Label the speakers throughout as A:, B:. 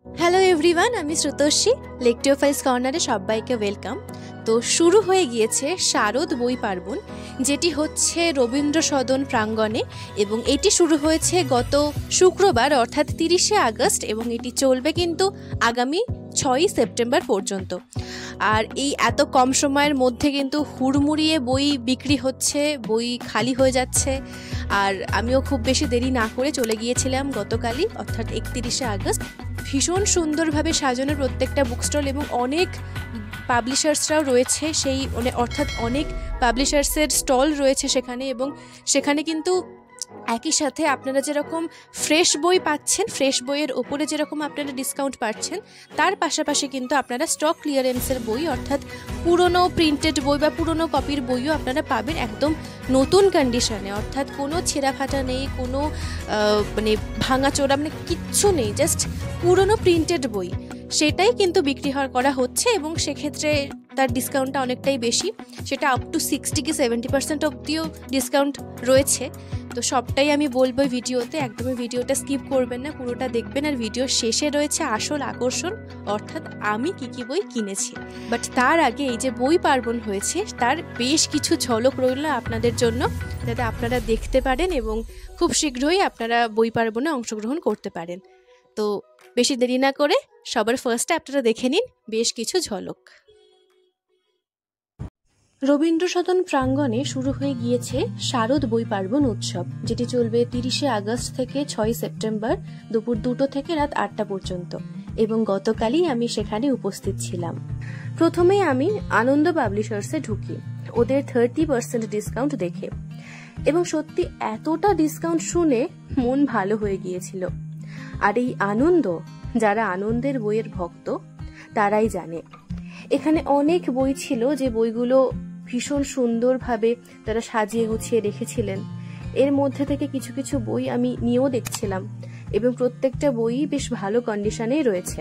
A: Hello everyone, আমি শ্রুতোষী। লেকটিওফাইলস কর্নারে সবাইকে ওয়েলকাম। তো শুরু হয়ে গিয়েছে শারদ বই পার্বণ, যেটি হচ্ছে রবীন্দ্র সদন প্রাঙ্গণে, এবং এটি শুরু হয়েছে গত শুক্রবার অর্থাৎ 30শে আগস্ট, এবং এটি চলবে কিন্তু আগামী 6ই সেপ্টেম্বর পর্যন্ত। আর এই এত কম সময়ের মধ্যে কিন্তু হুড়মুড়িয়ে বই বিক্রি হচ্ছে, বই খালি হয়ে যাচ্ছে। আর আমিও খুব বেশি দেরি না করে চলে গিয়েছিলাম গতকালই অর্থাৎ 31শে আগস্ট। ভীষণ সুন্দরভাবে সাজানো প্রত্যেকটা বুক স্টল, এবং অনেক পাবলিশার্সরাও রয়েছে সেই অর্থাৎ অনেক পাবলিশার্সের স্টল রয়েছে সেখানে, এবং সেখানে কিন্তু একই সাথে আপনারা যেরকম ফ্রেশ বই পাচ্ছেন, ফ্রেশ বইয়ের ওপরে যেরকম আপনারা ডিসকাউন্ট পাচ্ছেন, তার পাশাপাশি কিন্তু আপনারা স্টক ক্লিয়ারেন্সের বই অর্থাৎ পুরনো প্রিন্টেড বই বা পুরনো কপির বইও আপনারা পাবেন একদম নতুন কন্ডিশনে, অর্থাৎ কোনো ছেঁড়া ফাটা নেই, কোনো ভাঙাচোরা কিচ্ছু নেই, জাস্ট পুরনো প্রিন্টেড বই সেটাই কিন্তু বিক্রি করা হচ্ছে। এবং সেক্ষেত্রে তার ডিসকাউন্টটা অনেকটাই বেশি, সেটা আপ টু 60 কি 70% অবধিও ডিসকাউন্ট রয়েছে। তো সবটাই আমি বলবো ভিডিওতে, একদমই ভিডিওটা স্কিপ করবেন না, পুরোটা দেখবেন। আর ভিডিওর শেষে রয়েছে আসল আকর্ষণ, অর্থাৎ আমি কি বই কিনেছি। বাট তার আগে এই যে বই পার্বণ হয়েছে তার বেশ কিছু ঝলক রইল আপনাদের জন্য, যাতে আপনারা দেখতে পারেন এবং খুব শীঘ্রই আপনারা বই পার্বণে অংশগ্রহণ করতে পারেন। তো বেশি দেরি না করে সবার ফার্স্টে আপনারা দেখে নিন বেশ কিছু ঝলক। রবীন্দ্র সদন প্রাঙ্গণে শুরু হয়ে গিয়েছে শারদ বই পার্বণ উৎসব, যেটি চলবে 30শে আগস্ট থেকে 6ই সেপ্টেম্বর দুপুর 2টো থেকে রাত 8টা পর্যন্ত, এবং গতকালই আমি সেখানে উপস্থিত ছিলাম। প্রথমে আমি আনন্দ পাবলিশার্সে ঢুকি ওদের 30% ডিসকাউন্ট দেখে, এবং সত্যি এতটা ডিসকাউন্ট শুনে মন ভালো হয়ে গিয়েছিল। আর এই আনন্দ, যারা আনন্দের বইয়ের ভক্ত তারাই জানে। এখানে অনেক বই ছিল যে বইগুলো ভীষণ সুন্দরভাবে তারা সাজিয়ে গুছিয়ে রেখেছিলেন। এর মধ্যে থেকে কিছু কিছু বই আমি নিয়েও দেখছিলাম, এবং প্রত্যেকটা বই বেশ ভালো কন্ডিশনেই রয়েছে।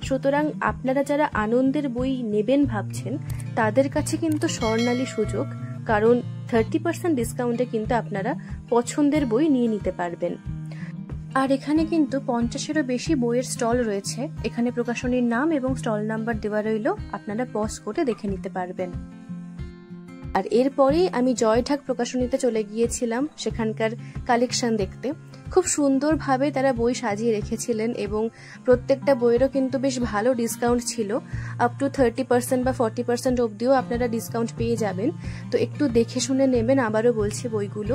A: সুতরাং আপনারা যারা আনন্দের বই নেবেন ভাবছেন, তাদের কাছে কিন্তু স্বর্ণালী সুযোগ, কারণ 30% ডিসকাউন্টে কিন্তু আপনারা পছন্দের বই নিয়ে নিতে পারবেন। আর এখানে কিন্তু 50-এরও বেশি বইয়ের স্টল রয়েছে। এখানে প্রকাশনীর নাম এবং স্টল নাম্বার দেওয়া রইল, আপনারা পজ করে দেখে নিতে পারবেন। আর এরপরেই আমি জয়ঢাক প্রকাশনীতে চলে গিয়েছিলাম সেখানকার কালেকশন দেখতে। খুব সুন্দরভাবে তারা বই সাজিয়ে রেখেছিলেন, এবং প্রত্যেকটা বইয়েরও কিন্তু বেশ ভালো ডিসকাউন্ট ছিল, আপ টু 30% বা 40% অবধিও আপনারা ডিসকাউন্ট পেয়ে যাবেন। তো একটু দেখে শুনে নেবেন, আবারও বলছি বইগুলো,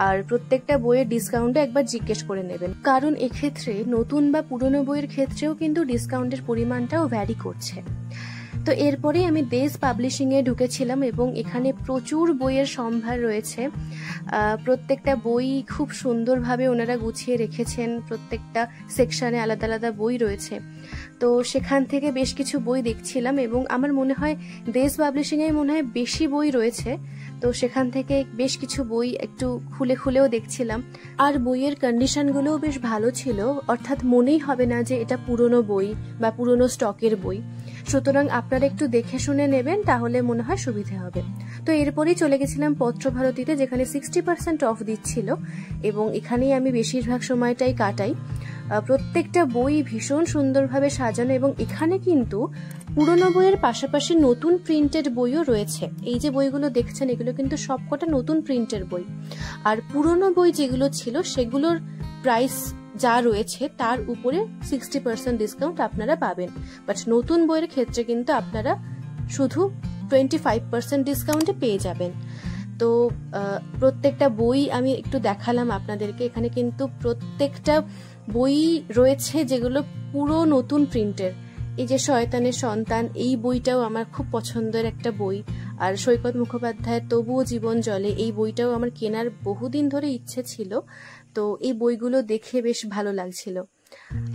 A: আর প্রত্যেকটা বইয়ের ডিসকাউন্টও একবার জিজ্ঞেস করে নেবেন, কারণ এক্ষেত্রে নতুন বা পুরনো বইয়ের ক্ষেত্রেও কিন্তু ডিসকাউন্টের পরিমাণটাও ভ্যারি করছে। তো এরপরে আমি দেশ পাবলিশিংয়ে ঢুকেছিলাম, এবং এখানে প্রচুর বইয়ের সম্ভার রয়েছে। প্রত্যেকটা বই খুব সুন্দরভাবে ওনারা গুছিয়ে রেখেছেন, প্রত্যেকটা সেকশনে আলাদা আলাদা বই রয়েছে। তো সেখান থেকে বেশ কিছু বই দেখছিলাম, এবং আমার মনে হয় দেশ পাবলিশিংয়ে মনে হয় বেশি বই রয়েছে। তো সেখান থেকে বেশ কিছু বই একটু খুলেও দেখছিলাম, আর বইয়ের কন্ডিশনগুলোও বেশ ভালো ছিল, অর্থাৎ মনেই হবে না যে এটা পুরনো বই বা পুরনো স্টকের বই। সুতরাং আপনারা একটু দেখে শুনে নেবেন, তাহলে মনে হয় সুবিধা হবে। তো এরপরেই চলে গেছিলাম পত্রভারতীতে, যেখানে 60% অফ দিচ্ছিল, এবং এখানেই আমি বেশিরভাগ সময়টাই কাটাই। প্রত্যেকটা বই ভীষণ সুন্দরভাবে সাজানো, এবং এখানে কিন্তু পুরনো বইয়ের পাশাপাশি নতুন প্রিন্টেড বইও রয়েছে। এই যে বইগুলো দেখছেন, এগুলো কিন্তু সবকটা নতুন প্রিন্টের বই। আর পুরনো বই যেগুলো ছিল সেগুলোর প্রাইস যা রয়েছে তার উপরে 60% ডিসকাউন্ট আপনারা পাবেন, বাট নতুন বইয়ের ক্ষেত্রে কিন্তু আপনারা শুধু 25% ডিসকাউন্টে পেয়ে যাবেন। তো প্রত্যেকটা বই আমি একটু দেখালাম আপনাদেরকে। এখানে কিন্তু প্রত্যেকটা বই রয়েছে যেগুলো পুরো নতুন প্রিন্টের। এই যে শয়তানের সন্তান, এই বইটাও আমার খুব পছন্দের একটা বই। আর সৈকত মুখোপাধ্যায়ের তবুও জীবন জলে, এই বইটাও আমার কেনার বহুদিন ধরে ইচ্ছে ছিল। তো এই বইগুলো দেখে বেশ ভালো লাগছিল।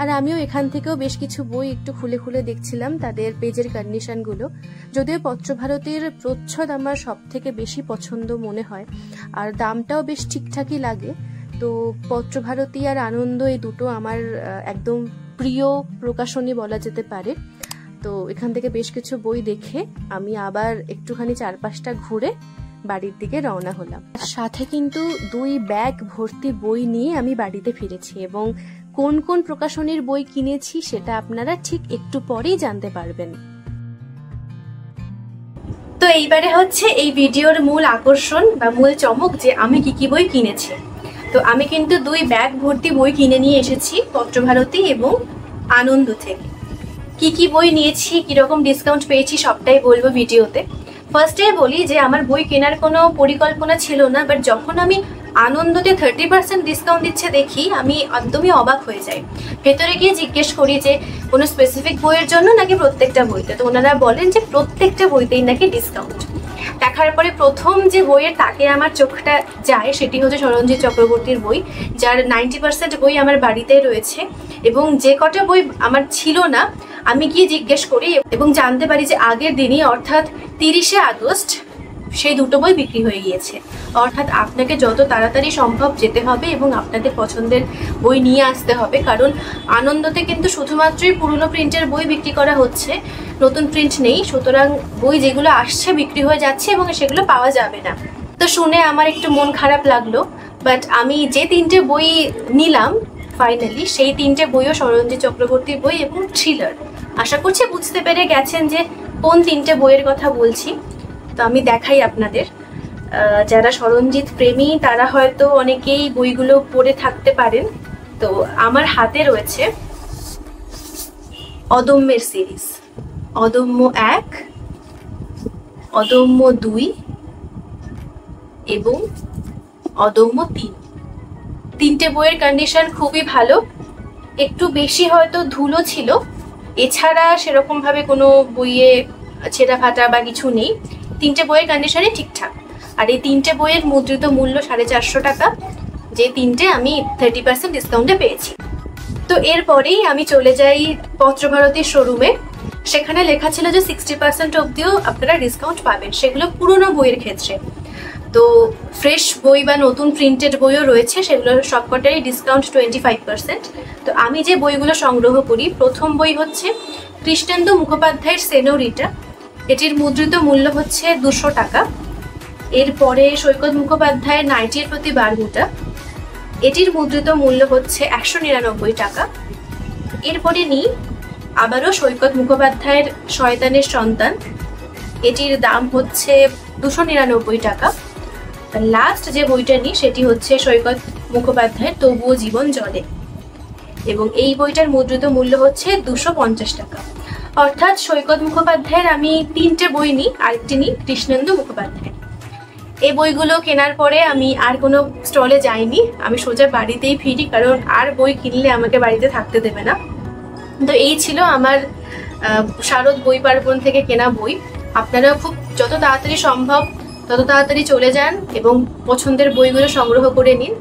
A: আর আমিও এখান থেকেও বেশ কিছু বই একটু খুলে দেখছিলাম তাদের পেজের কন্ডিশনগুলো। যদিও পত্রভারতীর প্রচ্ছদ আমার সব থেকে বেশি পছন্দ মনে হয়, আর দামটাও বেশ ঠিকঠাকই লাগে। তো পত্রভারতী আর আনন্দ এই দুটো আমার একদম প্রিয় প্রকাশনী বলা যেতে পারে। তো এখান থেকে বেশ কিছু বই দেখে আমি আবার একটুখানি চারপাশটা ঘুরে বাড়ির দিকে রওনা হলাম। সাথে কিন্তু 2 ব্যাগ ভর্তি বই নিয়ে আমি বাড়িতে ফিরেছি, এবং কোন কোন প্রকাশনীর বই কিনেছি সেটা আপনারা ঠিক একটু পরেই জানতে পারবেন। তো এইবারে হচ্ছে এই ভিডিওর মূল আকর্ষণ বা মূল চমক যে আমি কি কি বই কিনেছি। তো আমি কিন্তু 2 ব্যাগ ভর্তি বই কিনে নিয়ে এসেছি পত্রভারতী এবং আনন্দ থেকে। কি কি বই নিয়েছি, কিরকম ডিসকাউন্ট পেয়েছি সবটাই বলবো ভিডিওতে। ফার্স্টে বলি যে আমার বই কেনার কোনো পরিকল্পনা ছিল না, বাট যখন আমি আনন্দতে 30% ডিসকাউন্ট দিচ্ছে দেখি আমি একদমই অবাক হয়ে যাই। ভেতরে গিয়ে জিজ্ঞেস করি যে কোনো স্পেসিফিক বইয়ের জন্য নাকি প্রত্যেকটা বইতে, তো ওনারা বলেন যে প্রত্যেকটা বইতেই নাকি ডিসকাউন্ট। দেখার পরে প্রথম যে বইয়ের তাকে আমার চোখটা যায় সেটি হচ্ছে সরঞ্জিৎ চক্রবর্তীর বই, যার 90% বই আমার বাড়িতে রয়েছে। এবং যে কটা বই আমার ছিল না আমি গিয়ে জিজ্ঞেস করি এবং জানতে পারি যে আগের দিনই অর্থাৎ 30শে আগস্ট সেই দুটো বই বিক্রি হয়ে গিয়েছে। অর্থাৎ আপনাকে যত তাড়াতাড়ি সম্ভব যেতে হবে এবং আপনাদের পছন্দের বই নিয়ে আসতে হবে, কারণ আনন্দতে কিন্তু শুধুমাত্রই পুরনো প্রিন্টের বই বিক্রি করা হচ্ছে, নতুন প্রিন্ট নেই। সুতরাং বই যেগুলো আসছে বিক্রি হয়ে যাচ্ছে এবং সেগুলো পাওয়া যাবে না। তো শুনে আমার একটু মন খারাপ লাগলো, বাট আমি যে 3টে বই নিলাম ফাইনালি সেই 3টে বইও সরঞ্জিৎ চক্রবর্তীর বই এবং থ্রিলার। আশা করছি বুঝতে পেরে গেছেন যে কোন 3টে বইয়ের কথা বলছি। তো আমি দেখাই আপনাদের, যারা সরঞ্জিৎ প্রেমী তারা হয়তো অনেকেই বইগুলো পড়ে থাকতে পারেন। তো আমার হাতে রয়েছে অদম্যের সিরিজ, অদম্য 1, অদম্য 2 এবং অদম্য 3। 3টে বইয়ের কন্ডিশন খুবই ভালো, একটু বেশি হয়তো ধুলো ছিল, এছাড়া সেরকম ভাবে কোনো বইয়ে ছেঁড়া ফাটা বা কিছু নেই। 3টে বইয়ের কন্ডিশনই ঠিকঠাক। আর এই 3টে বইয়ের মুদ্রিত মূল্য 450 টাকা, যে 3টে আমি 30% ডিসকাউন্টে পেয়েছি। তো এরপরেই আমি চলে যাই পত্রভারতীর শোরুমে। সেখানে লেখা ছিল যে 60% অবধিও আপনারা ডিসকাউন্ট পাবেন, সেগুলো পুরনো বইয়ের ক্ষেত্রে। তো ফ্রেশ বই বা নতুন প্রিন্টেড বইও রয়েছে, সেগুলোর সবকটাই ডিসকাউন্ট 25%। তো আমি যে বইগুলো সংগ্রহ করি, প্রথম বই হচ্ছে কৃষ্ণেন্দু মুখোপাধ্যায়ের সেনোরিটা, এটির মুদ্রিত মূল্য হচ্ছে 200 টাকা। এরপরে সৈকত মুখোপাধ্যায়ের নাইটির প্রতি বারমুটা, এটির মুদ্রিত মূল্য হচ্ছে 199 টাকা। এরপরে নিই আবারও সৈকত মুখোপাধ্যায়ের শয়তানের সন্তান, এটির দাম হচ্ছে 299 টাকা। লাস্ট যে বইটা নিই সেটি হচ্ছে সৈকত মুখোপাধ্যায়ের তবুও জীবন জলে, এবং এই বইটার মুদ্রিত মূল্য হচ্ছে 250 টাকা। অর্থাৎ সৈকত মুখোপাধ্যায়ের আমি 3টে বই নিই, আরেকটি নিই কৃষ্ণেন্দু মুখোপাধ্যায়। এই বইগুলো কেনার পরে আমি আর কোনো স্টলে যাইনি, আমি সোজা বাড়িতেই ফিরি, কারণ আর বই কিনলে আমাকে বাড়িতে থাকতে দেবে না। তো এই ছিল আমার শারদ বই পার্বণ থেকে কেনা বই। আপনারা খুব যত তাড়াতাড়ি সম্ভব তত তাড়াতাড়ি চলে যান এবং পছন্দের বইগুলো সংগ্রহ করে নিন।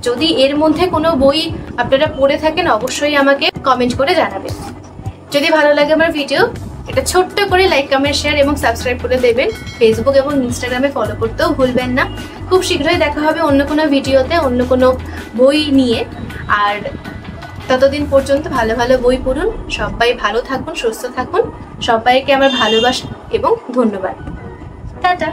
A: যদি এর মধ্যে কোনো বই আপনারা পড়ে থাকেন অবশ্যই আমাকে কমেন্ট করে জানাবেন। যদি ভালো লাগে আমার ভিডিও, এটা ছোট্ট করে লাইক, কমেন্ট, শেয়ার এবং সাবস্ক্রাইব করে দেবেন। ফেসবুক এবং ইনস্টাগ্রামে ফলো করতেও ভুলবেন না। খুব শীঘ্রই দেখা হবে অন্য কোনো ভিডিওতে, অন্য কোনো বই নিয়ে। আর ততদিন পর্যন্ত ভালো ভালো বই পড়ুন। সবাই ভালো থাকুন, সুস্থ থাকুন। সবাইকে আমার ভালোবাসা এবং ধন্যবাদ। টাটা।